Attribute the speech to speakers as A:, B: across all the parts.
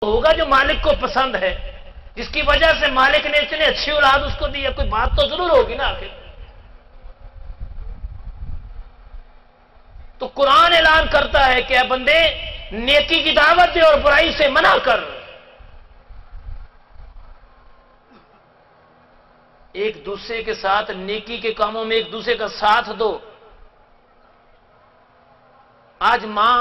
A: ہوگا جو مالک کو پسند ہے، جس کی وجہ سے مالک نے اتنی اچھی اولاد اس کو دی ہے، کوئی بات تو ضرور ہوگی نا آخر۔ تو قرآن اعلان کرتا ہے کہ اے بندے نیکی کی دعوت دے اور برائی سے منع کر، ایک دوسرے کے ساتھ نیکی کے کاموں میں ایک دوسرے کا ساتھ دو۔ آج ماں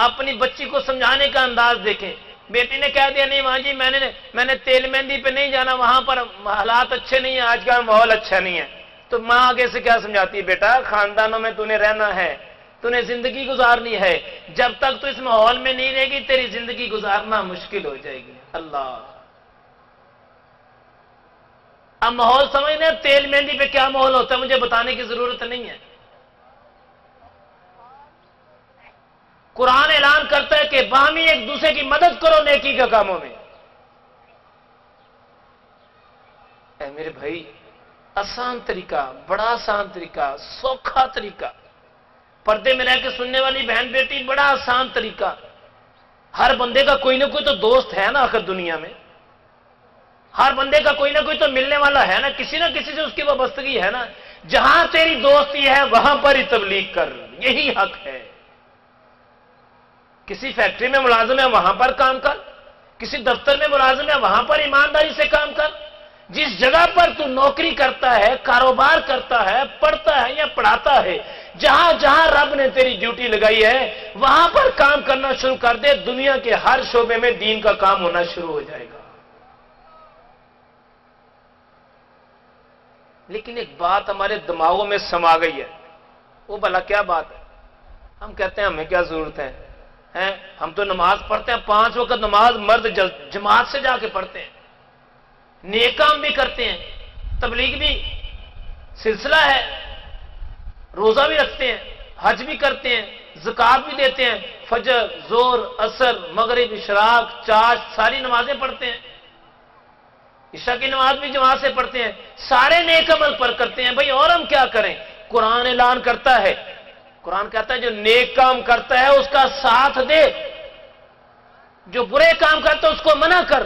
A: اپنی بچی کو سمجھانے کا انداز دیکھیں، بیٹی نے کہہ دیا نہیں ماں جی میں نے تیل مہندی پہ نہیں جانا، وہاں پر حالات اچھے نہیں ہیں، آج کا ماحول اچھا نہیں ہے، تو ماں آگے سے کیا سمجھاتی ہے؟ بیٹا خاندانوں میں تو نے رہنا ہے، تو نے زندگی گزارنی ہے، جب تک تو اس ماحول میں نہیں رہے گی تیری زندگی گزارنا مشکل ہو جائے گی۔ اللہ، اب ماحول سمجھنے تیل مہندی پہ کیا ماحول ہوتا ہے مجھے بتانے کی ضرورت نہیں ہے۔ قرآن اعلان کرتا ہے کہ باہمی ایک دوسرے کی مدد کرو نیکی کے کاموں میں۔ اے میرے بھائی، آسان طریقہ، بڑا آسان طریقہ، سوکھا طریقہ، پردے میں رہ کے سننے والی بہن بیٹی، بڑا آسان طریقہ۔ ہر بندے کا کوئی نہ کوئی تو دوست ہے نا آخر دنیا میں، ہر بندے کا کوئی نہ کوئی تو ملنے والا ہے نا، کسی نہ کسی سے اس کی وابستگی ہے نا۔ جہاں تیری دوستی ہے وہاں پر ہی تبلیغ کر، یہی حق ہے۔ کسی فیکٹری میں ملازم ہے وہاں پر کام کر، کسی دفتر میں ملازم ہے وہاں پر ایمانداری سے کام کر، جس جگہ پر تو نوکری کرتا ہے، کاروبار کرتا ہے، پڑھتا ہے یا پڑھاتا ہے، جہاں جہاں رب نے تیری ڈیوٹی لگائی ہے وہاں پر کام کرنا شروع کر دے، دنیا کے ہر شعبے میں دین کا کام ہونا شروع ہو جائے گا۔ لیکن ایک بات ہمارے دماغوں میں سما گئی ہے، وہ بھلا کیا بات ہے؟ ہم کہتے ہیں ہمیں کیا ضرورت ہے، ہم تو نماز پڑھتے ہیں، 5 وقت نماز مرد جماعت سے جا کے پڑھتے ہیں، نیک کام بھی کرتے ہیں، تبلیغ بھی سلسلہ ہے، روزہ بھی رکھتے ہیں، حج بھی کرتے ہیں، زکات بھی دیتے ہیں، فجر، ظہر، عصر، مغرب، اشراق، چاش ساری نمازیں پڑھتے ہیں، عشاء کی نماز بھی جماعت سے پڑھتے ہیں، سارے نیک عمل پر کرتے ہیں۔ بھائی اور ہم کیا کریں؟ قرآن اعلان کرتا ہے، قرآن کہتا ہے جو نیک کام کرتا ہے اس کا ساتھ دے، جو برے کام کرتا ہے اس کو منع کر،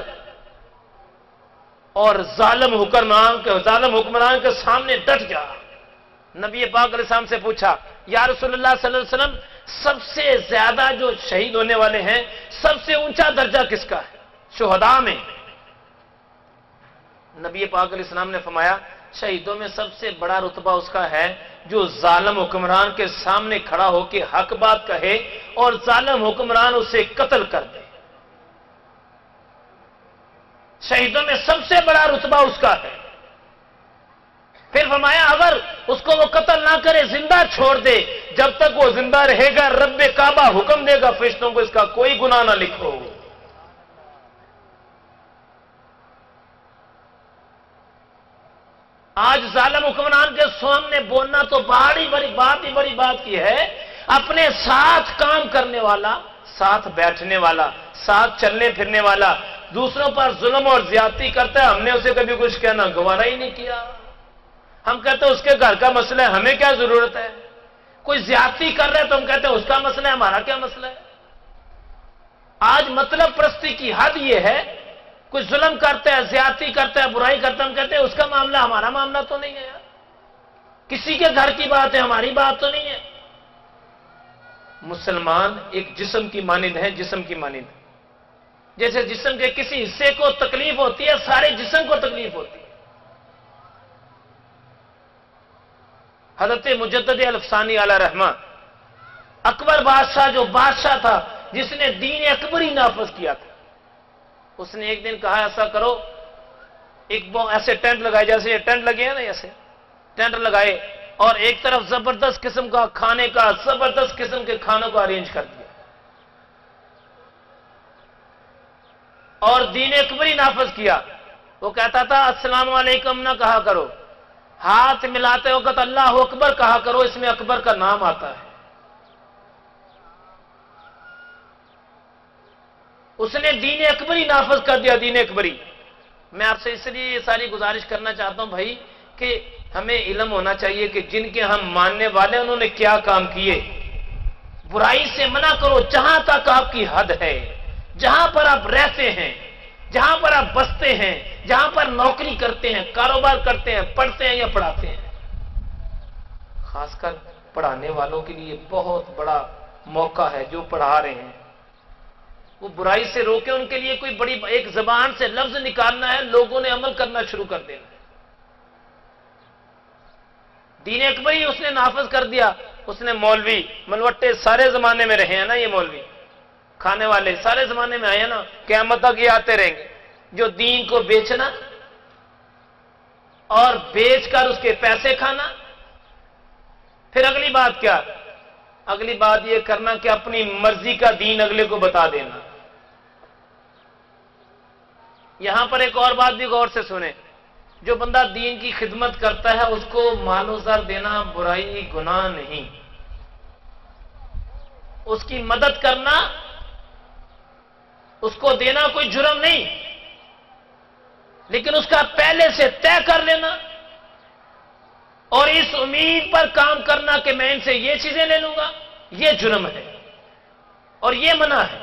A: اور ظالم حکمران کے سامنے ڈٹ جا۔ نبی پاک علیہ السلام سے پوچھا یا رسول اللہ صلی اللہ علیہ وسلم، سب سے زیادہ جو شہید ہونے والے ہیں سب سے اونچا درجہ کس کا ہے شہداء میں؟ نبی پاک علیہ السلام نے فرمایا شہیدوں میں سب سے بڑا رتبہ اس کا ہے جو ظالم حکمران کے سامنے کھڑا ہو کے حق بات کہے اور ظالم حکمران اسے قتل کر دے۔ شہیدوں میں سب سے بڑا رتبہ اس کا ہے۔ پھر فرمایا اگر اس کو وہ قتل نہ کرے، زندہ چھوڑ دے، جب تک وہ زندہ رہے گا رب کعبہ حکم دے گا فرشتوں کو اس کا کوئی گناہ نہ لکھو۔ آج ظالم حکمران کے سامنے بولنا تو بڑی بڑی بات کی ہے، اپنے ساتھ کام کرنے والا، ساتھ بیٹھنے والا، ساتھ چلنے پھرنے والا دوسروں پر ظلم اور زیادتی کرتا ہے، ہم نے اسے کبھی کچھ کہنا گوارا ہی نہیں کیا۔ ہم کہتے ہیں اس کے گھر کا مسئلہ ہے، ہمیں کیا ضرورت ہے؟ کوئی زیادتی کر رہا ہے تو ہم کہتے ہیں اس کا مسئلہ ہے، ہمارا کیا مسئلہ ہے؟ آج مطلب پرستی کی حد یہ ہے، کوئی ظلم کرتا ہے، زیادتی کرتا ہے، برائی کرتا ہے، ہم کہتے ہیں اس کا معاملہ ہمارا معاملہ تو نہیں ہے یار، کسی کے گھر کی بات ہے، ہماری بات تو نہیں ہے۔ مسلمان ایک جسم کی مانند ہے، جسم کی مانند، جیسے جسم کے کسی حصے کو تکلیف ہوتی ہے سارے جسم کو تکلیف ہوتی ہے۔ حضرت مجدد الفسانی علیہ رحمہ، اکبر بادشاہ جو بادشاہ تھا جس نے دین اکبری نافذ کیا تھا، اس نے ایک دن کہا ایسا کرو، ایسے ٹینٹ لگائے جیسے یہ ٹینٹ لگے ہیں نا، ایسے ٹینٹ لگائے اور ایک طرف زبردست قسم کا کھانے کا، زبردست قسم کے کھانوں کو ارینج کر دیا اور دین اکبری نافذ کیا۔ وہ کہتا تھا السلام علیکم نہ کہا کرو، ہاتھ ملاتے وقت اللہ اکبر کہا کرو، اس میں اکبر کا نام آتا ہے۔ اس نے دین اکبری نافذ کر دیا، دین اکبری۔ میں آپ سے اس لیے یہ ساری گزارش کرنا چاہتا ہوں بھائی کہ ہمیں علم ہونا چاہیے کہ جن کے ہم ماننے والے انہوں نے کیا کام کیے۔ برائی سے منع کرو جہاں تک آپ کی حد ہے، جہاں پر آپ رہتے ہیں، جہاں پر آپ بستے ہیں، جہاں پر نوکری کرتے ہیں، کاروبار کرتے ہیں، پڑھتے ہیں یا پڑھاتے ہیں، خاص کر پڑھانے والوں کے لیے بہت بڑا موقع ہے۔ جو پڑھا رہے ہیں وہ برائی سے روکے، ان کے لیے کوئی بڑی ایک زبان سے لفظ نکالنا ہے، لوگوں نے عمل کرنا شروع کر دینا ہے۔ دین اکبری اس نے نافذ کر دیا۔ اس نے مولوی ملوٹے سارے زمانے میں رہے ہیں نا، یہ مولوی کھانے والے سارے زمانے میں آئے ہیں نا، قیامت تک یہ آتے رہیں گے، جو دین کو بیچنا اور بیچ کر اس کے پیسے کھانا۔ پھر اگلی بات کیا؟ اگلی بات یہ کرنا کہ اپنی مرضی کا دین اگلے کو بتا دینا۔ یہاں پر ایک اور بات بھی غور سے سنیں، جو بندہ دین کی خدمت کرتا ہے اس کو مال و زر دینا برائی گناہ نہیں، اس کی مدد کرنا، اس کو دینا کوئی جرم نہیں، لیکن اس کا پہلے سے طے کر لینا اور اس امید پر کام کرنا کہ میں ان سے یہ چیزیں لے لوں گا، یہ جرم ہے اور یہ منع ہے۔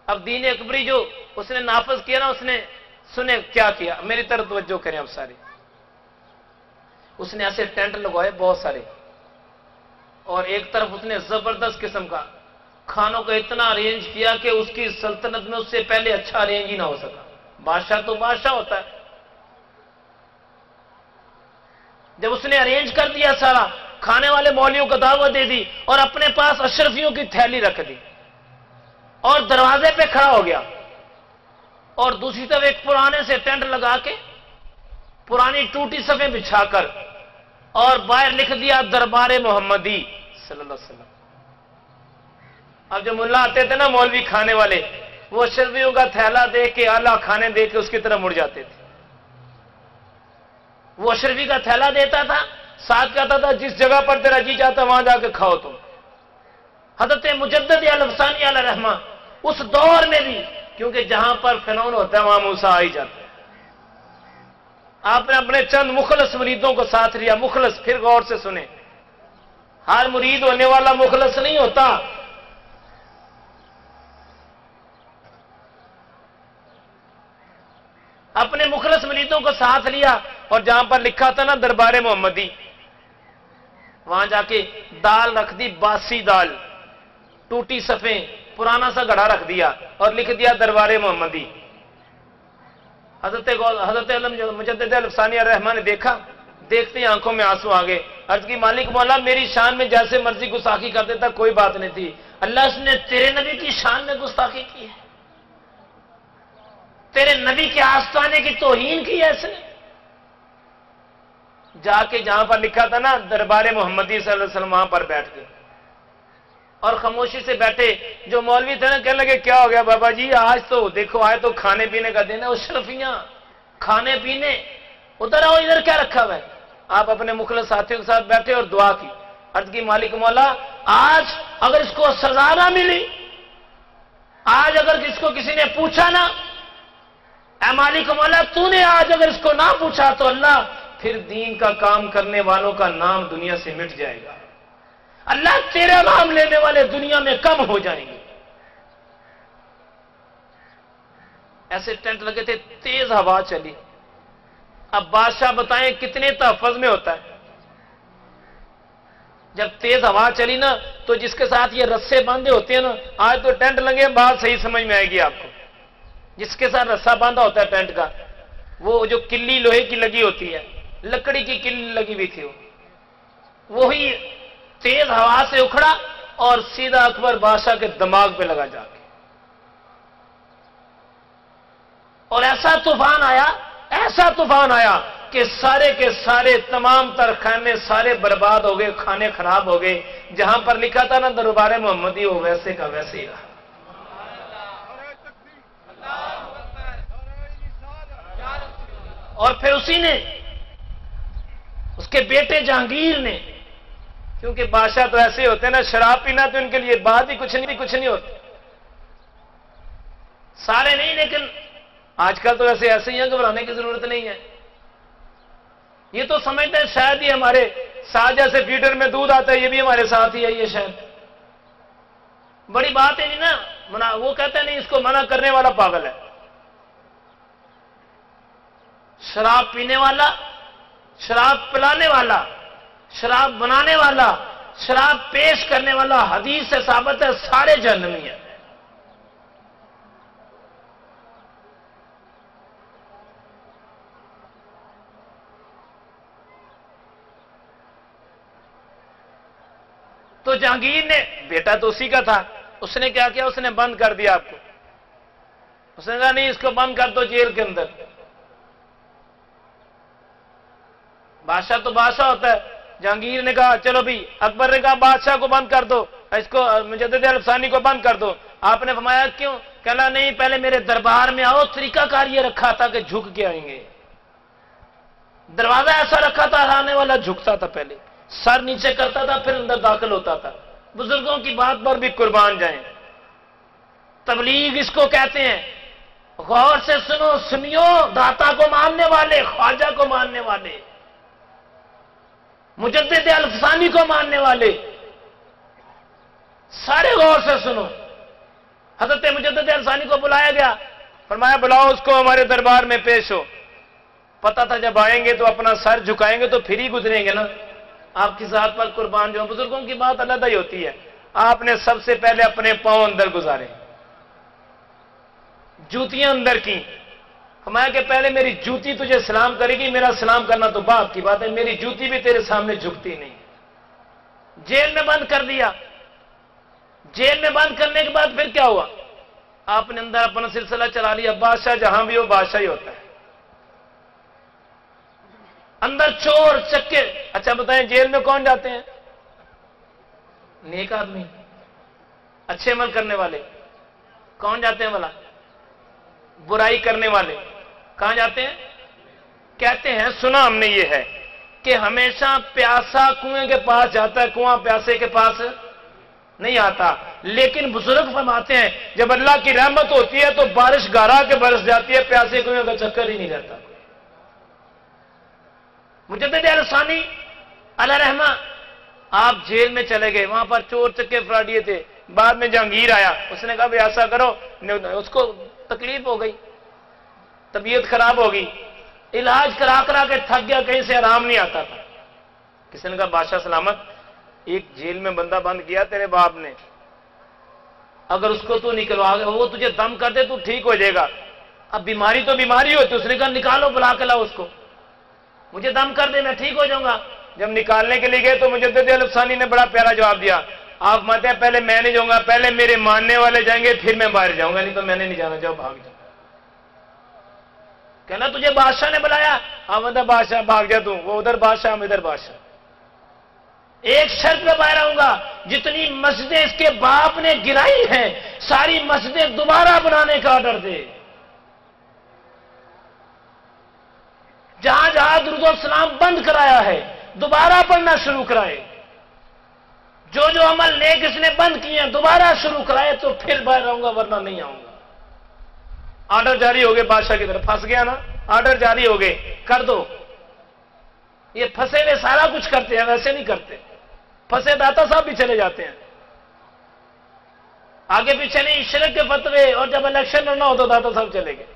A: اب دین اکبری جو اس نے نافذ کیا نا، اس نے سنے کیا کیا، میری طرف توجہ کریں اب سارے۔ اس نے ایسے ٹینٹ لگوائے بہت سارے، اور ایک طرف اس نے زبردست قسم کا کھانوں کا اتنا ارینج کیا کہ اس کی سلطنت میں اس سے پہلے اچھا ارینج ہی نہ ہو سکا۔ بادشاہ تو بادشاہ ہوتا ہے۔ جب اس نے ارینج کر دیا سارا، کھانے والے مولویوں کو دعوت دے دی اور اپنے پاس اشرفیوں کی تھیلی رکھ دی اور دروازے پہ کھڑا ہو گیا، اور دوسری طرف ایک پرانے سے ٹینٹ لگا کے پرانی ٹوٹی صفیں بچھا کر اور باہر لکھ دیا دربار محمدی صلی اللہ علیہ وسلم۔ اب جو ملا آتے تھے نا مولوی کھانے والے، وہ اشرفیوں کا تھیلا دیکھ کے اعلیٰ کھانے دے کے اس کی طرف مڑ جاتے تھے۔ وہ اشرفی کا تھیلا دیتا تھا، ساتھ کہتا تھا جس جگہ پر تیرا جی چاہتا وہاں جا کے کھاؤ تم۔ حضرت مجدد الافسانی علیہ رحمہ اس دور میں بھی، کیونکہ جہاں پر فرعون ہوتا ہے وہاں موسیٰ آ ہی جاتا ہے، آپ نے اپنے چند مخلص مریدوں کو ساتھ لیا۔ مخلص، پھر غور سے سنیں، ہر مرید ہونے والا مخلص نہیں ہوتا۔ اپنے مخلص مریدوں کو ساتھ لیا اور جہاں پر لکھا تھا نا دربار محمدی، وہاں جا کے دال رکھ دی، باسی دال، ٹوٹی صفیں، پرانا سا گڑھا رکھ دیا اور لکھ دیا دربار محمدی۔ حضرت مجدد الافسانی الرحمٰن نے دیکھا، دیکھتے ہی آنکھوں میں آنسو آ گئے۔ عرض کی مالک مولا میری شان میں جیسے مرضی گستاخی کر دیتا کوئی بات نہیں تھی، اللہ اس نے تیرے نبی کی شان میں گستاخی کی ہے، تیرے نبی کے آستانے کی توہین کی ہے اس نے۔ جا کے جہاں پر لکھا تھا نا دربار محمدی صلی اللہ علیہ وسلم، وہاں پر بیٹھ گئے اور خاموشی سے بیٹھے۔ جو مولوی تھے نا کہنے لگے کیا ہو گیا بابا جی، آج تو دیکھو آئے تو کھانے پینے کا دن ہے، اشرفیاں کھانے پینے، ادھر آؤ، ادھر کیا رکھا ہوا ہے؟ آپ اپنے مخلص ساتھیوں کے ساتھ بیٹھے اور دعا کی۔ عرض کی مالک مولا آج اگر اس کو سزا نہ ملی، آج اگر اس کو کسی نے پوچھا نا، اے مالک مولا تو نے آج اگر اس کو نہ پوچھا تو اللہ پھر دین کا کام کرنے والوں کا نام دنیا سے مٹ جائے گا، اللہ تیرا نام لینے والے دنیا میں کم ہو جائیں گے۔ ایسے ٹینٹ لگے تھے، تیز ہوا چلی۔ اب بادشاہ بتائیں کتنے تحفظ میں ہوتا ہے؟ جب تیز ہوا چلی نا تو جس کے ساتھ یہ رسے باندھے ہوتے ہیں نا، آج تو ٹینٹ لگے، بات صحیح سمجھ میں آئے گی آپ کو۔ جس کے ساتھ رسا باندھا ہوتا ہے ٹینٹ کا، وہ جو کلی لوہے کی لگی ہوتی ہے، لکڑی کی کلی لگی ہوئی تھی، وہی تیز ہوا سے اکھڑا اور سیدھا اکبر بادشاہ کے دماغ پہ لگا جا کے، اور ایسا طوفان آیا کہ سارے کے سارے تمام تر خیمے سارے برباد ہو گئے، کھانے خراب ہو گئے۔ جہاں پر لکھا تھا نا دربار محمدی، وہ ویسے کا ویسے ہی رہا۔ اور پھر اسی نے، اس کے بیٹے جہانگیر نے، کیونکہ بادشاہ تو ایسے ہوتے ہیں نا، شراب پینا تو ان کے لیے بات ہی کچھ نہیں ہوتی، سارے نہیں، لیکن آج کل تو ایسے ہی ہیں، گھبرانے کی ضرورت نہیں ہے۔ یہ تو سمجھتے ہیں شاید ہی ہمارے ساتھ، جیسے فیڈر میں دودھ آتا ہے یہ بھی ہمارے ساتھ ہی ہے، یہ شاید بڑی بات ہے نہیں نا، وہ کہتے ہیں نہیں اس کو منع کرنے والا پاگل ہے. شراب پینے والا، شراب پلانے والا، شراب بنانے والا، شراب پیش کرنے والا، حدیث سے ثابت ہے سارے جہنمی ہیں. تو جہانگیر نے، بیٹا تو اسی کا تھا، اس نے کیا کیا؟ اس نے بند کر دیا آپ کو. اس نے کہا نہیں اس کو بند کر دو جیل کے اندر. بادشاہ تو بادشاہ ہوتا ہے. جہانگیر نے کہا چلو بھی، اکبر نے کہا بادشاہ کو بند کر دو، اس کو مجدد الفسانی کو بند کر دو. آپ نے فرمایا کیوں؟ کہنا نہیں پہلے میرے دربار میں آؤ. طریقہ کار یہ رکھا تھا کہ جھک کے آئیں گے. دروازہ ایسا رکھا تھا آنے والا جھکتا تھا، پہلے سر نیچے کرتا تھا پھر اندر داخل ہوتا تھا. بزرگوں کی بات پر بھی قربان جائیں. تبلیغ اس کو کہتے ہیں. غور سے سنو سنیو، داتا کو ماننے والے، خواجہ کو ماننے والے، مجدد الفسانی کو ماننے والے، سارے غور سے سنو. حضرت مجدد الفسانی کو بلایا گیا، فرمایا بلاؤ اس کو ہمارے دربار میں پیش ہو. پتا تھا جب آئیں گے تو اپنا سر جھکائیں گے تو پھر ہی گزریں گے نا. آپ کی ذات پر قربان جو بزرگوں کی بات علیحدہ ہی ہوتی ہے. آپ نے سب سے پہلے اپنے پاؤں اندر گزارے، جوتیاں اندر کی. فرمایا کہ پہلے میری جوتی تجھے سلام کرے گی، میرا سلام کرنا تو باپ کی بات ہے، میری جوتی بھی تیرے سامنے جھکتی نہیں. جیل میں بند کر دیا. جیل میں بند کرنے کے بعد پھر کیا ہوا؟ آپ نے اندر اپنا سلسلہ چلا لیا. بادشاہ جہاں بھی ہو بادشاہ ہی ہوتا ہے. اندر چور چکے. اچھا بتائیں جیل میں کون جاتے ہیں؟ نیک آدمی، اچھے عمل کرنے والے. کون جاتے ہیں بھلا؟ برائی کرنے والے. کہاں جاتے ہیں؟ کہتے ہیں سنا ہم نے یہ ہے کہ ہمیشہ پیاسا کنویں کے پاس جاتا ہے، کنواں پیاسے کے پاس نہیں آتا. لیکن بزرگ فرماتے ہیں جب اللہ کی رحمت ہوتی ہے تو بارش گارا کے برس جاتی ہے، پیاسے کنویں کا چکر ہی نہیں رہتا. مجدد الفسانی علیہ رحمہ آپ جیل میں چلے گئے، وہاں پر چور چکے فراڈیے تھے. بعد میں جہانگیر آیا، اس نے کہا بھی ایسا کرو. اس کو تکلیف ہو گئی، طبیعت خراب ہو گئی، علاج کرا کرا کے تھک گیا، کہیں سے آرام نہیں آتا تھا. کسی نے کہا بادشاہ سلامت، ایک جیل میں بندہ بند کیا تیرے باپ نے، اگر اس کو تو نکلوا گیا وہ تجھے دم کر دے تو ٹھیک ہو جائے گا. اب بیماری تو بیماری ہوتی. اس نے کہا نکالو، بلا کے لاؤ اس کو، مجھے دم کر دے میں ٹھیک ہو جاؤں گا. جب نکالنے کے لیے گئے تو مجدد الفسانی نے بڑا پیارا جواب دیا. آپ مانتے ہیں پہلے میں نہیں جاؤں گا، پہلے میرے ماننے والے جائیں گے پھر میں باہر جاؤں گا، نہیں تو میں نے نہیں جانا. جاؤ بھاگ جاؤ. کہنا تجھے بادشاہ نے بلایا. آمدہ بادشاہ بھاگ جا تو، وہ ادھر بادشاہ ہم ادھر بادشاہ. ایک شرط پہ باہر آؤں گا، جتنی مسجدیں اس کے باپ نے گرائی ہیں ساری مسجدیں دوبارہ بنانے کا آرڈر دے. جہاں جہاں درود و سلام بند کرایا ہے دوبارہ پڑھنا شروع کرائے. جو جو عمل نیک اس نے بند کیے ہیں دوبارہ شروع کرائے تو پھر باہر آؤں گا، ورنہ نہیں آؤں گا. آرڈر جاری ہو گئے بادشاہ کی طرف. پھنس گیا نا، آرڈر جاری ہو گئے کر دو. یہ پھنسے ہوئے سارا کچھ کرتے ہیں، ویسے نہیں کرتے. پھنسے داتا صاحب بھی چلے جاتے ہیں، آگے پیچھے نہیں. شرک کے فتوے اور جب الیکشن لڑنا ہو تو داتا صاحب چلے گئے.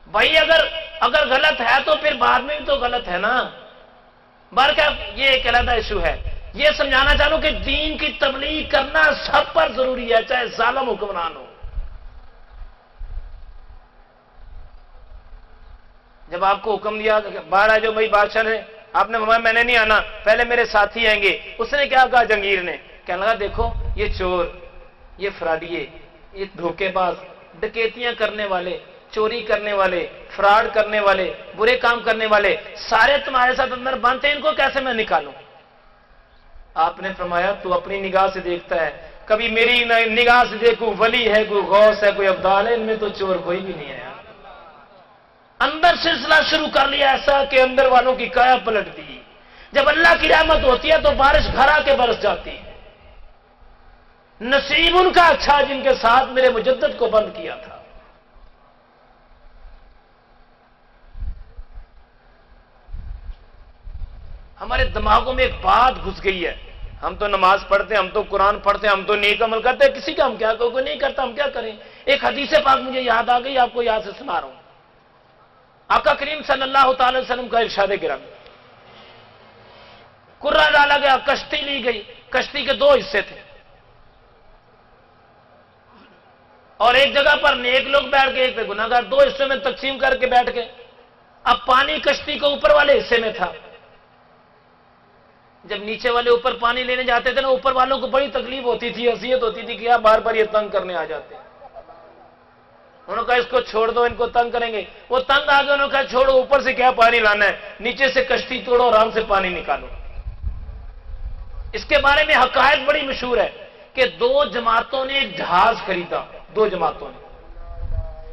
A: بھائی اگر غلط ہے تو پھر بعد میں بھی تو غلط ہے نا. بہرکیف یہ ایک علیحدہ ایشو ہے. یہ سمجھانا چاہوں کہ دین کی تبلیغ کرنا سب پر ضروری ہے، چاہے ظالم حکمران ہو. جب آپ کو حکم دیا باہر آ جاؤ بھائی، بادشاہ نے آپ نے فرمایا میں نے نہیں آنا، پہلے میرے ساتھی آئیں گے. اس نے کیا کہا جہانگیر نے؟ کہنے لگا دیکھو یہ چور، یہ فراڈیے، یہ دھوکے باز، ڈکیتیاں کرنے والے، چوری کرنے والے، فراڈ کرنے والے، برے کام کرنے والے سارے تمہارے ساتھ اندر بند ہیں، ان کو کیسے میں نکالوں؟ آپ نے فرمایا تو اپنی نگاہ سے دیکھتا ہے، کبھی میری نگاہ سے دیکھوں ولی ہے، کوئی غوث ہے، کوئی ابدال ہے، ان میں تو چور کوئی بھی نہیں ہے. اندر سلسلہ شروع کر لیا ایسا کہ اندر والوں کی کایا پلٹ دی. جب اللہ کی رحمت ہوتی ہے تو بارش گھر آ کے برس جاتی ہے. نصیب ان کا اچھا جن کے ساتھ میرے مجدد کو بند کیا تھا. ہمارے دماغوں میں ایک بات گھس گئی ہے ہم تو نماز پڑھتے ہیں، ہم تو قرآن پڑھتے ہیں، ہم تو نیک عمل کرتے ہیں، کسی کا ہم کیا، کوئی نہیں کرتا، ہم کیا کریں؟ ایک حدیث پاک مجھے یاد آ گئی، آپ کو یاد سے سنا رہا ہوں۔ آقا کریم صلی اللہ تعالی وسلم کا ارشاد گرامی، کرہ ڈالا گیا، کشتی لی گئی، کشتی کے دو حصے تھے، اور ایک جگہ پر نیک لوگ بیٹھ کے، ایک پہ گناہگار، دو حصوں میں تقسیم کر کے بیٹھ گئے۔ اب پانی کشتی کے اوپر والے حصے میں تھا۔ جب نیچے والے اوپر پانی لینے جاتے تھے نا، اوپر والوں کو بڑی تکلیف ہوتی تھی، اذیت ہوتی تھی کہ یار بار بار یہ تنگ کرنے آ جاتے ہیں۔ انہوں نے کہا اس کو چھوڑ دو، ان کو تنگ کریں گے۔ وہ تنگ آ گئے، انہوں نے کہا چھوڑو، اوپر سے کیا پانی لانا ہے، نیچے سے کشتی توڑو، آرام سے پانی نکالو۔ اس کے بارے میں حقائق بڑی مشہور ہے کہ دو جماعتوں نے ایک جہاز خریدا، دو جماعتوں نے۔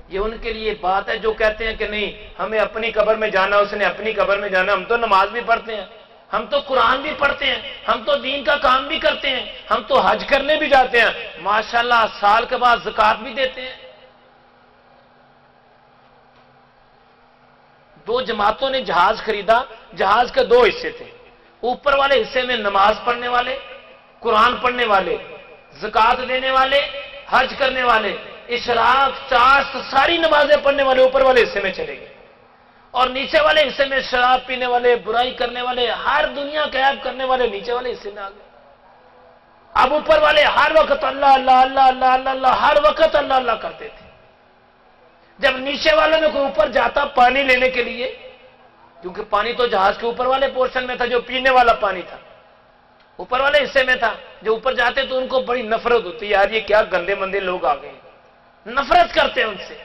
A: یہ ان کے لیے بات ہے جو کہتے ہیں کہ نہیں ہمیں اپنی قبر میں جانا، اس نے اپنی قبر میں جانا، ہم تو نماز بھی پڑھتے ہیں، ہم تو قرآن بھی پڑھتے ہیں، ہم تو دین کا کام بھی کرتے ہیں، ہم تو حج کرنے بھی جاتے ہیں، ماشاءاللہ سال کے بعد زکوٰۃ بھی دیتے ہیں۔ دو جماعتوں نے جہاز خریدا، جہاز کے دو حصے تھے، اوپر والے حصے میں نماز پڑھنے والے، قرآن پڑھنے والے، زکوٰۃ دینے والے، حج کرنے والے، اشراق، چاشت، ساری نمازیں پڑھنے والے اوپر والے حصے میں چلے گئے، اور نیچے والے حصے میں شراب پینے والے، برائی کرنے والے، ہر دنیا کا عیب کرنے والے نیچے والے حصے میں آ گئے۔ اب اوپر والے ہر وقت اللہ اللہ اللہ اللہ اللہ اللہ، ہر وقت اللہ اللہ کرتے تھے۔ جب نیچے والوں میں کوئی اوپر جاتا پانی لینے کے لیے، کیونکہ پانی تو جہاز کے اوپر والے پورشن میں تھا جو پینے والا پانی تھا، اوپر والے حصے میں تھا، جو اوپر جاتے تو ان کو بڑی نفرت ہوتی، یار یہ کیا گندے مندے لوگ آ گئے، نفرت کرتے ہیں ان سے،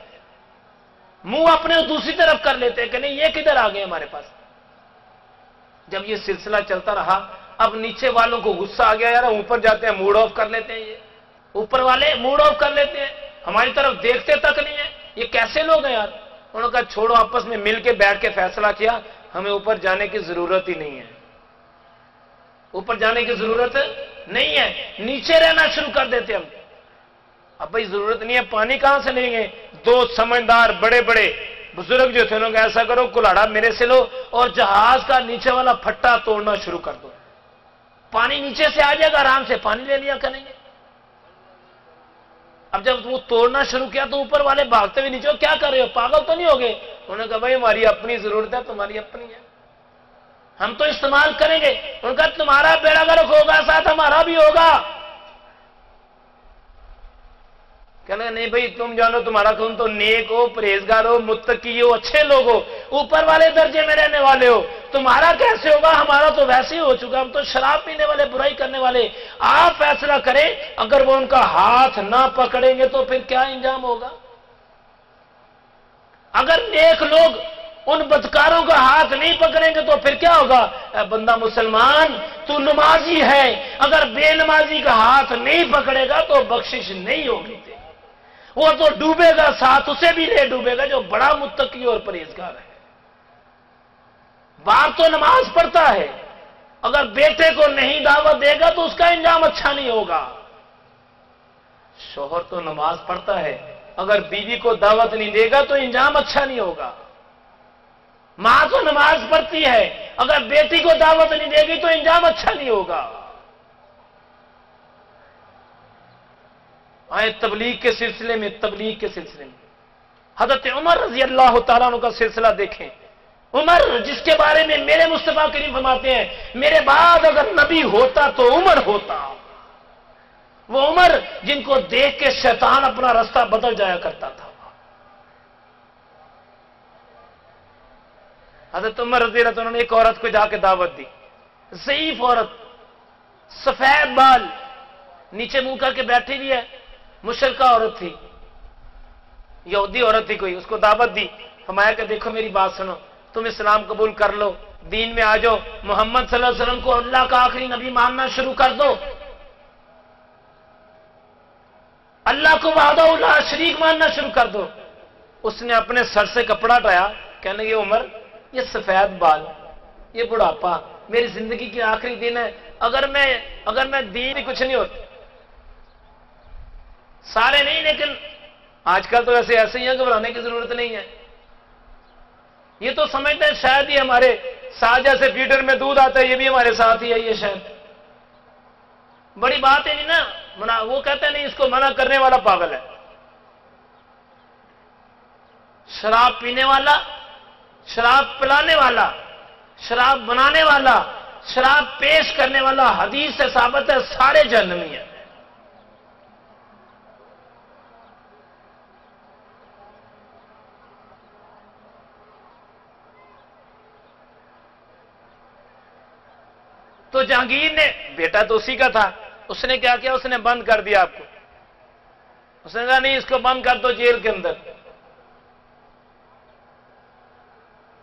A: منہ اپنے دوسری طرف کر لیتے ہیں کہ نہیں یہ کدھر آ گئے ہمارے پاس۔ جب یہ سلسلہ چلتا رہا، اب نیچے والوں کو غصہ آ گیا، یار اوپر جاتے ہیں موڈ آف کر لیتے ہیں، یہ اوپر والے موڈ آف کر لیتے ہیں، ہماری طرف دیکھتے تک نہیں ہے، یہ کیسے لوگ ہیں یار۔ انہوں نے کہا چھوڑو، آپس میں مل کے بیٹھ کے فیصلہ کیا ہمیں اوپر جانے کی ضرورت ہی نہیں ہے، اوپر جانے کی ضرورت نہیں ہے، نیچے رہنا شروع کر دیتے ہم۔ اب بھائی ضرورت نہیں ہے، پانی کہاں سے لیں گے؟ دو سمجھدار بڑے بڑے بزرگ جو تھے انہوں نے کہا ایسا کرو کلاڑا میرے سے لو اور جہاز کا نیچے والا پھٹا توڑنا شروع کر دو، پانی نیچے سے آ جائے گا، آرام سے پانی لے لیا کریں گے۔ اب جب وہ توڑنا شروع کیا تو اوپر والے بھاگتے ہوئے نیچے، کیا کر رہے ہو، پاگل تو نہیں ہو گئے؟ انہوں نے کہا بھائی ہماری اپنی ضرورت ہے، تمہاری اپنی ہے، ہم تو استعمال کریں گے۔ انہوں نے کہا تمہارا بیڑا غرق ہوگا ساتھ ہمارا بھی ہوگا۔ کہنے نہیں بھائی تم جانو تمہارا تم تو نیک ہو، پرہیزگار ہو، متقی ہو، اچھے لوگ ہو، اوپر والے درجے میں رہنے والے ہو، تمہارا کیسے ہوگا، ہمارا تو ویسے ہی ہو چکا، ہم تو شراب پینے والے، برائی کرنے والے۔ آپ فیصلہ کریں، اگر وہ ان کا ہاتھ نہ پکڑیں گے تو پھر کیا انجام ہوگا؟ اگر نیک لوگ ان بدکاروں کا ہاتھ نہیں پکڑیں گے تو پھر کیا ہوگا؟ اے بندہ مسلمان تو نمازی ہے، اگر بے نمازی کا ہاتھ نہیں پکڑے گا تو بخشش نہیں ہوگی، وہ تو ڈوبے گا، ساتھ اسے بھی لے ڈوبے گا جو بڑا متقی اور پرہیزگار ہے۔ باپ تو نماز پڑھتا ہے، اگر بیٹے کو نہیں دعوت دے گا تو اس کا انجام اچھا نہیں ہوگا۔ شوہر تو نماز پڑھتا ہے، اگر بیوی کو دعوت نہیں دے گا تو انجام اچھا نہیں ہوگا۔ ماں تو نماز پڑھتی ہے، اگر بیٹی کو دعوت نہیں دے گی تو انجام اچھا نہیں ہوگا۔ آئے تبلیغ کے سلسلے میں، تبلیغ کے سلسلے میں حضرت عمر رضی اللہ تعالیٰ عنہ کا سلسلہ دیکھیں۔ عمر جس کے بارے میں میرے مصطفیٰ کریم فرماتے ہیں میرے بعد اگر نبی ہوتا تو عمر ہوتا، وہ عمر جن کو دیکھ کے شیطان اپنا راستہ بدل جایا کرتا تھا۔ حضرت عمر رضی اللہ عنہ نے ایک عورت کو جا کے دعوت دی، ضعیف عورت، سفید بال، نیچے منہ کر کے بیٹھی ہوئی ہے، مشرکہ عورت تھی، یہودی عورت تھی کوئی، اس کو دعوت دی، فرمایا کہ دیکھو میری بات سنو، تم اسلام قبول کر لو، دین میں آ جاؤ، محمد صلی اللہ علیہ وسلم کو اللہ کا آخری نبی ماننا شروع کر دو، اللہ کو وحدہ لا شریک ماننا شروع کر دو۔ اس نے اپنے سر سے کپڑا ہٹایا، کہنے یہ عمر، یہ سفید بال، یہ بڑھاپا میری زندگی کی آخری دن ہے، اگر میں دین ہی کچھ نہیں ہوتا، سارے نہیں لیکن آج کل تو ایسے ہی ہیں، گھبرانے کی ضرورت نہیں ہے، یہ تو سمجھتے ہیں شاید ہی ہمارے ساتھ جیسے فیڈر میں دودھ آتا ہے یہ بھی ہمارے ساتھ ہی ہے، یہ شاید بڑی بات ہے نہیں نا، وہ کہتے ہیں نہیں اس کو منع کرنے والا پاگل ہے۔ شراب پینے والا، شراب پلانے والا، شراب بنانے والا، شراب پیش کرنے والا، حدیث سے ثابت ہے سارے جہنمی ہیں۔ تو جہانگیر نے، بیٹا تو اسی کا تھا، اس نے کیا کیا؟ اس نے بند کر دیا آپ کو۔ اس نے کہا نہیں اس کو بند کر دو جیل کے اندر۔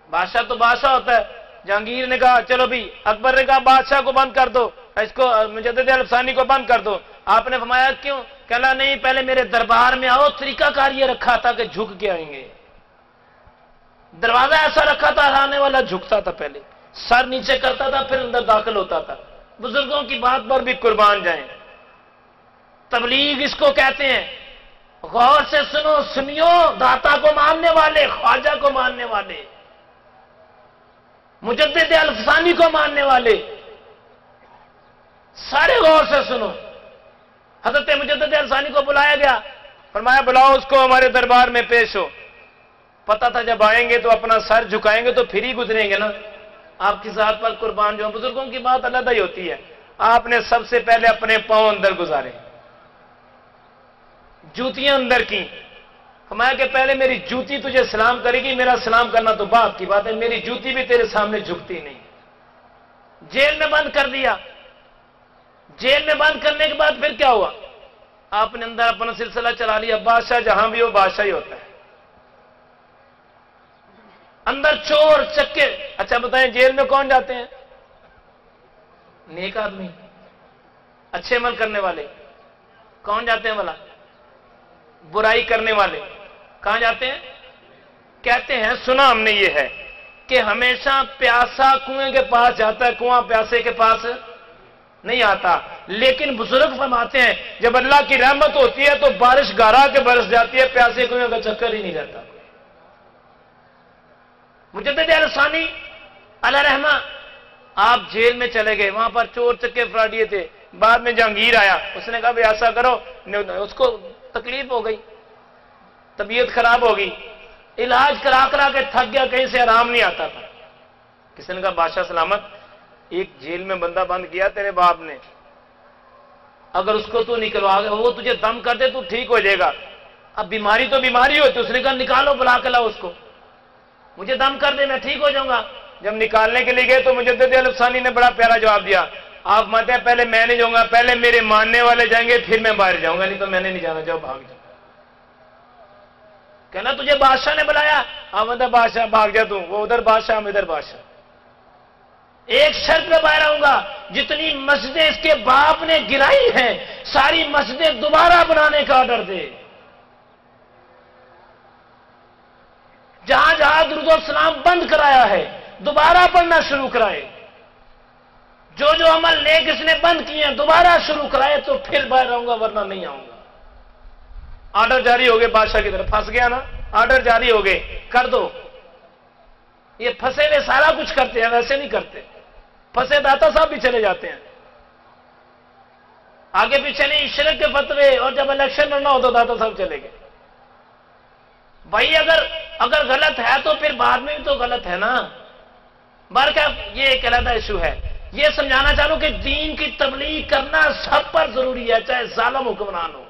A: بادشاہ تو بادشاہ ہوتا ہے، جہانگیر نے کہا چلو بھی، اکبر نے کہا بادشاہ کو بند کر دو، اس کو مجدد الفسانی کو بند کر دو۔ آپ نے فرمایا کیوں؟ کہنا نہیں پہلے میرے دربار میں آؤ، طریقہ کار یہ رکھا تھا کہ جھک کے آئیں گے، دروازہ ایسا رکھا تھا آنے والا جھکتا تھا، پہلے سر نیچے کرتا تھا پھر اندر داخل ہوتا تھا۔ بزرگوں کی بات پر بھی قربان جائیں، تبلیغ اس کو کہتے ہیں۔ غور سے سنو، سنیو، داتا کو ماننے والے، خواجہ کو ماننے والے، مجدد الفسانی کو ماننے والے، سارے غور سے سنو۔ حضرت مجدد الفسانی کو بلایا گیا، فرمایا بلاؤ اس کو ہمارے دربار میں پیش ہو۔ پتا تھا جب آئیں گے تو اپنا سر جھکائیں گے تو پھر ہی گزریں گے نا، آپ کی ذات پر قربان جو بزرگوں کی بات علیحدہ ہی ہوتی ہے۔ آپ نے سب سے پہلے اپنے پاؤں اندر گزارے، جوتیاں اندر کی، فرمایا کہ پہلے میری جوتی تجھے سلام کرے گی، میرا سلام کرنا تو بعد کی بات ہے، میری جوتی بھی تیرے سامنے جھکتی نہیں۔ جیل میں بند کر دیا۔ جیل میں بند کرنے کے بعد پھر کیا ہوا؟ آپ نے اندر اپنا سلسلہ چلا لیا، بادشاہ جہاں بھی ہو بادشاہ ہی ہوتا ہے، اندر چور چکے۔ اچھا بتائیں جیل میں کون جاتے ہیں؟ نیک آدمی، اچھے عمل کرنے والے۔ کون جاتے ہیں بھلا؟ برائی کرنے والے۔ کہاں جاتے ہیں؟ کہتے ہیں، سنا ہم نے یہ ہے کہ ہمیشہ پیاسا کنویں کے پاس جاتا ہے، کنواں پیاسے کے پاس نہیں آتا۔ لیکن بزرگ فرماتے ہیں جب اللہ کی رحمت ہوتی ہے تو بارش گارا کے برس جاتی ہے، پیاسے کنویں کا چکر ہی نہیں رہتا۔ مجدد الفسانی علیہ رحمہ آپ جیل میں چلے گئے، وہاں پر چور چکے فراڈیے تھے۔ بعد میں جہانگیر آیا، اس نے کہا بھی ایسا کرو، اس کو تکلیف ہو گئی، طبیعت خراب ہو گئی، علاج کرا کرا کے تھک گیا، کہیں سے آرام نہیں آتا تھا۔ کسی نے کہا بادشاہ سلامت، ایک جیل میں بندہ بند کیا تیرے باپ نے، اگر اس کو تو نکلوا گیا، وہ تجھے دم کر دے تو ٹھیک ہو جائے گا۔ اب بیماری تو بیماری ہوتی، اس نے کہا نکالو، بلا کے لاؤ اس کو، مجھے دم کر دے میں ٹھیک ہو جاؤں گا۔ جب نکالنے کے لیے گئے تو مجدد الفسانی نے بڑا پیارا جواب دیا، آپ مانتے ہیں پہلے میں نہیں جاؤں گا، پہلے میرے ماننے والے جائیں گے پھر میں باہر جاؤں گا، نہیں تو میں نے نہیں جانا، جاؤ بھاگ جاؤ۔ کہنا تجھے بادشاہ نے بلایا، آمد بادشاہ، بھاگ جا تو، وہ ادھر بادشاہ ہم ادھر بادشاہ۔ ایک شرط پہ باہر آؤں گا، جتنی مسجدیں اس کے باپ نے گرائی ہیں ساری مسجدیں دوبارہ بنانے کا آرڈر دے، جہاں جہاں درود و سلام بند کرایا ہے دوبارہ پڑھنا شروع کرائے، جو جو عمل نیک اس نے بند کیے ہیں دوبارہ شروع کرائے، تو پھر باہر آؤں گا ورنہ نہیں آؤں گا۔ آرڈر جاری ہو گئے بادشاہ کی طرف، پھنس گیا نا، آرڈر جاری ہو گئے، کر دو۔ یہ پھنسے ہوئے سارا کچھ کرتے ہیں، ویسے نہیں کرتے، پھنسے داتا صاحب بھی چلے جاتے ہیں، آگے پیچھے نہیں، شرک کے فتوے، اور جب الیکشن لڑنا ہو تو داتا صاحب چلے گئے۔ بھائی اگر غلط ہے تو پھر بعد میں بھی تو غلط ہے نا۔ بہرکیف یہ ایک علیحدہ ایشو ہے، یہ سمجھانا چاہوں کہ دین کی تبلیغ کرنا سب پر ضروری ہے، چاہے ظالم حکمران ہو۔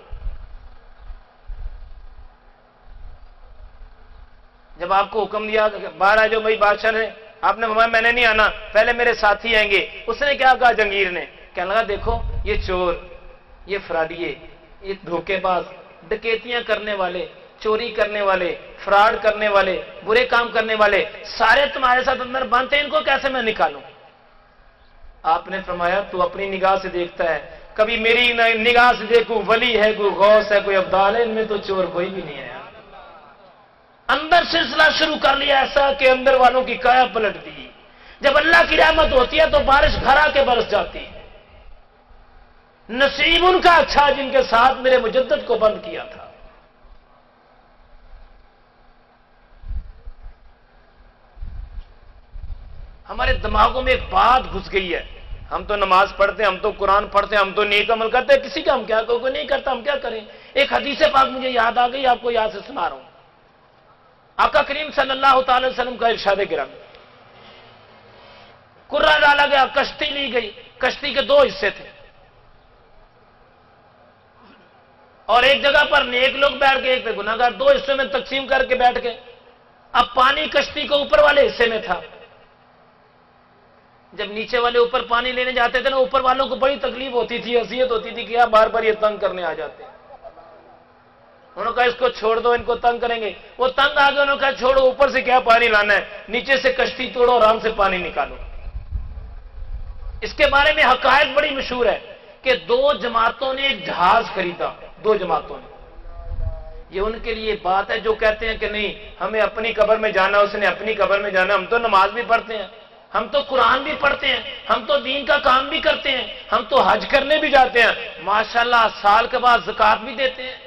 A: جب آپ کو حکم دیا باہر آ جاؤ بھائی، بادشاہ نے، آپ نے فرمایا میں نے نہیں آنا، پہلے میرے ساتھی آئیں گے۔ اس نے کیا کہا جہانگیر نے؟ کہنے لگا دیکھو یہ چور، یہ فراڈیے، یہ دھوکے باز، ڈکیتیاں کرنے والے، چوری کرنے والے، فراڈ کرنے والے، برے کام کرنے والے سارے تمہارے ساتھ اندر بند ہیں، ان کو کیسے میں نکالوں؟ آپ نے فرمایا تو اپنی نگاہ سے دیکھتا ہے، کبھی میری نگاہ سے دیکھوں، ولی ہے، کوئی غوث ہے، کوئی ابدال ہے، ان میں تو چور کوئی بھی نہیں ہے۔ اندر سلسلہ شروع کر لیا ایسا کہ اندر والوں کی کایا پلٹ دی۔ جب اللہ کی رحمت ہوتی ہے تو بارش گھر آ کے برس جاتی ہے۔ نصیب ان کا اچھا جن کے ساتھ میرے مجدد کو بند کیا تھا۔ ہمارے دماغوں میں ایک بات گھس گئی ہے، ہم تو نماز پڑھتے ہیں، ہم تو قرآن پڑھتے ہیں، ہم تو نیک عمل کرتے ہیں، کسی کا ہم کیا، کوئی نہیں کرتا، ہم کیا کریں؟ ایک حدیث پاک مجھے یاد آ گئی، آپ کو یاد سے سنا رہا ہوں۔ آقا کریم صلی اللہ تعالی وسلم کا ارشاد گرامی، قرہ ڈالا گیا، کشتی لی گئی، کشتی کے دو حصے تھے، اور ایک جگہ پر نیک لوگ بیٹھ گئے، ایک پہ گناہگار، دو حصوں میں تقسیم کر کے بیٹھ گئے۔ اب پانی کشتی کو اوپر والے حصے میں تھا۔ جب نیچے والے اوپر پانی لینے جاتے تھے نا، اوپر والوں کو بڑی تکلیف ہوتی تھی، اذیت ہوتی تھی کہ یار بار بار یہ تنگ کرنے آ جاتے ہیں۔ انہوں نے کہا اس کو چھوڑ دو، ان کو تنگ کریں گے۔ وہ تنگ آ گئے، انہوں نے کہا چھوڑو، اوپر سے کیا پانی لانا ہے، نیچے سے کشتی توڑو، آرام سے پانی نکالو۔ اس کے بارے میں حقائق بڑی مشہور ہے کہ دو جماعتوں نے ایک جہاز خریدا، دو جماعتوں نے۔ یہ ان کے لیے بات ہے جو کہتے ہیں کہ نہیں ہمیں اپنی قبر میں جانا، اس نے اپنی قبر میں جانا، ہم تو نماز بھی پڑھتے ہیں، ہم تو قرآن بھی پڑھتے ہیں، ہم تو دین کا کام بھی کرتے ہیں، ہم تو حج کرنے بھی جاتے ہیں، ماشاءاللہ سال کے بعد زکوٰۃ بھی دیتے ہیں۔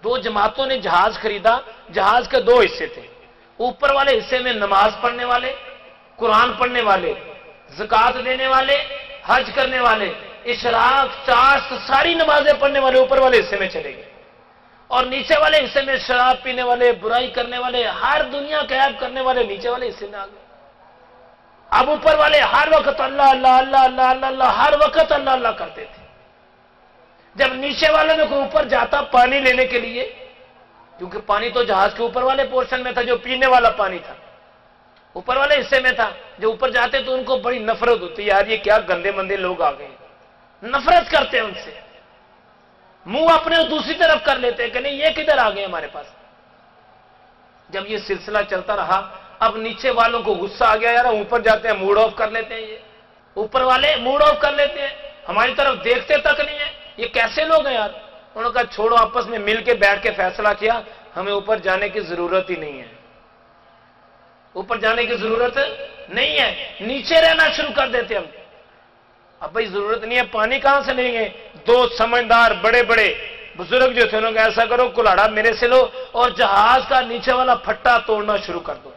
A: دو جماعتوں نے جہاز خریدا، جہاز کے دو حصے تھے، اوپر والے حصے میں نماز پڑھنے والے، قرآن پڑھنے والے، زکوٰۃ دینے والے، حج کرنے والے، اشراق، چاشت، ساری نمازیں پڑھنے والے اوپر والے حصے میں چلے گئے، اور نیچے والے حصے میں شراب پینے والے، برائی کرنے والے، ہر دنیا کا عیب کرنے والے نیچے والے حصے میں آ گئے۔ اب اوپر والے ہر وقت اللہ اللہ اللہ اللہ اللہ اللہ، ہر وقت اللہ اللہ کرتے تھے۔ جب نیچے والوں میں کوئی اوپر جاتا پانی لینے کے لیے، کیونکہ پانی تو جہاز کے اوپر والے پورشن میں تھا جو پینے والا پانی تھا، اوپر والے حصے میں تھا، جو اوپر جاتے تو ان کو بڑی نفرت ہوتی، یار یہ کیا گندے مندے لوگ آ گئے، نفرت کرتے ہیں ان سے، منہ اپنے دوسری طرف کر لیتے ہیں کہ نہیں یہ کدھر آ گئے ہمارے پاس۔ جب یہ سلسلہ چلتا رہا، اب نیچے والوں کو غصہ آ گیا، یار اوپر جاتے ہیں موڈ آف کر لیتے ہیں، یہ اوپر والے موڈ آف کر لیتے ہیں، ہماری طرف دیکھتے تک نہیں ہے، یہ کیسے لوگ ہیں یار۔ انہوں نے کہا چھوڑو، آپس میں مل کے بیٹھ کے فیصلہ کیا ہمیں اوپر جانے کی ضرورت ہی نہیں ہے، اوپر جانے کی ضرورت نہیں ہے، نیچے رہنا شروع کر دیتے ہم۔ اب بھائی ضرورت نہیں ہے، پانی کہاں سے لیں گے؟ دو سمجھدار بڑے بڑے بزرگ جو تھے انہوں نے کہا ایسا کرو کلاڑا میرے سے لو اور جہاز کا نیچے والا پھٹا توڑنا شروع کر دو،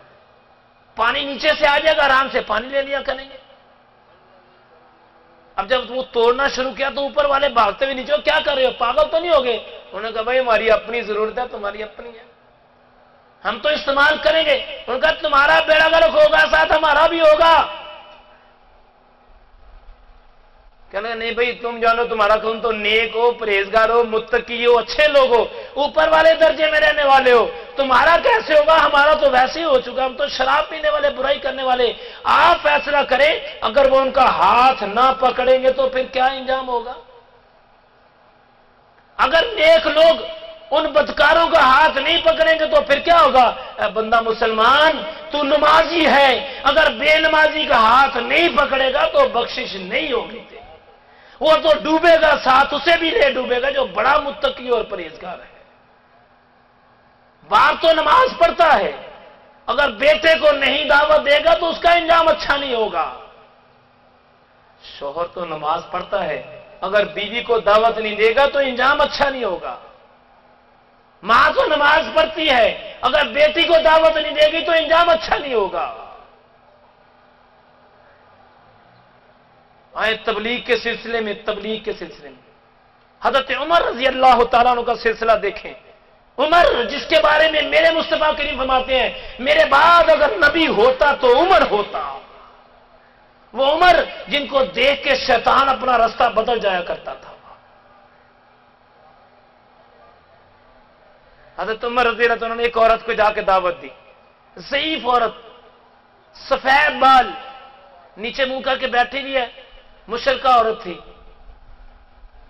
A: پانی نیچے سے آ جائے گا، آرام سے پانی لے لیا کریں گے۔ اب جب وہ توڑنا شروع کیا تو اوپر والے بھاگتے ہوئے نیچے، کیا کر رہے ہو، پاگل تو نہیں ہو گئے؟ انہوں نے کہا بھائی ہماری اپنی ضرورت ہے، تمہاری اپنی ہے، ہم تو استعمال کریں گے۔ انہوں نے کہا تمہارا بیڑا غرق ہوگا ساتھ ہمارا بھی ہوگا۔ کہنے نہیں بھائی تم جانو، تمہارا تم تو نیک ہو، پرہیزگار ہو، متقی ہو، اچھے لوگ ہو، اوپر والے درجے میں رہنے والے ہو، تمہارا کیسے ہوگا، ہمارا تو ویسے ہی ہو چکا، ہم تو شراب پینے والے، برائی کرنے والے۔ آپ فیصلہ کریں، اگر وہ ان کا ہاتھ نہ پکڑیں گے تو پھر کیا انجام ہوگا؟ اگر نیک لوگ ان بدکاروں کا ہاتھ نہیں پکڑیں گے تو پھر کیا ہوگا؟ اے بندہ مسلمان، تو نمازی ہے، اگر بے نمازی کا ہاتھ نہیں پکڑے گا تو بخشش نہیں ہوگی، وہ تو ڈوبے گا، ساتھ اسے بھی لے ڈوبے گا جو بڑا متقی اور پرہیزگار ہے۔ باپ تو نماز پڑھتا ہے، اگر بیٹے کو نہیں دعوت دے گا تو اس کا انجام اچھا نہیں ہوگا۔ شوہر تو نماز پڑھتا ہے، اگر بیوی کو دعوت نہیں دے گا تو انجام اچھا نہیں ہوگا۔ ماں تو نماز پڑھتی ہے، اگر بیٹی کو دعوت نہیں دے گی تو انجام اچھا نہیں ہوگا۔ آئے تبلیغ کے سلسلے میں، حضرت عمر رضی اللہ تعالیٰ عنہ کا سلسلہ دیکھیں۔ عمر جس کے بارے میں میرے مصطفیٰ کریم فرماتے ہیں میرے بعد اگر نبی ہوتا تو عمر ہوتا، وہ عمر جن کو دیکھ کے شیطان اپنا راستہ بدل جایا کرتا تھا۔ حضرت عمر رضی اللہ عنہ نے ایک عورت کو جا کے دعوت دی، ضعیف عورت، سفید بال، نیچے منہ کر کے بیٹھی ہوئی ہے، مشرکہ عورت تھی،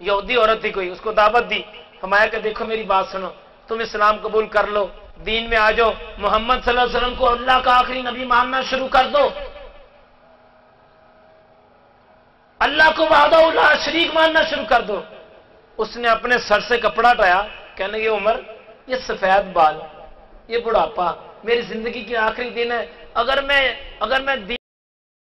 A: یہودی عورت تھی کوئی، اس کو دعوت دی، فرمایا کہ دیکھو میری بات سنو، تم اسلام قبول کر لو، دین میں آ جاؤ، محمد صلی اللہ علیہ وسلم کو اللہ کا آخری نبی ماننا شروع کر دو، اللہ کو وحدہ لا شریک ماننا شروع کر دو۔ اس نے اپنے سر سے کپڑا ہٹایا، کہنے یہ عمر، یہ سفید بال، یہ بڑھاپا، میری زندگی کے آخری دن ہے، اگر میں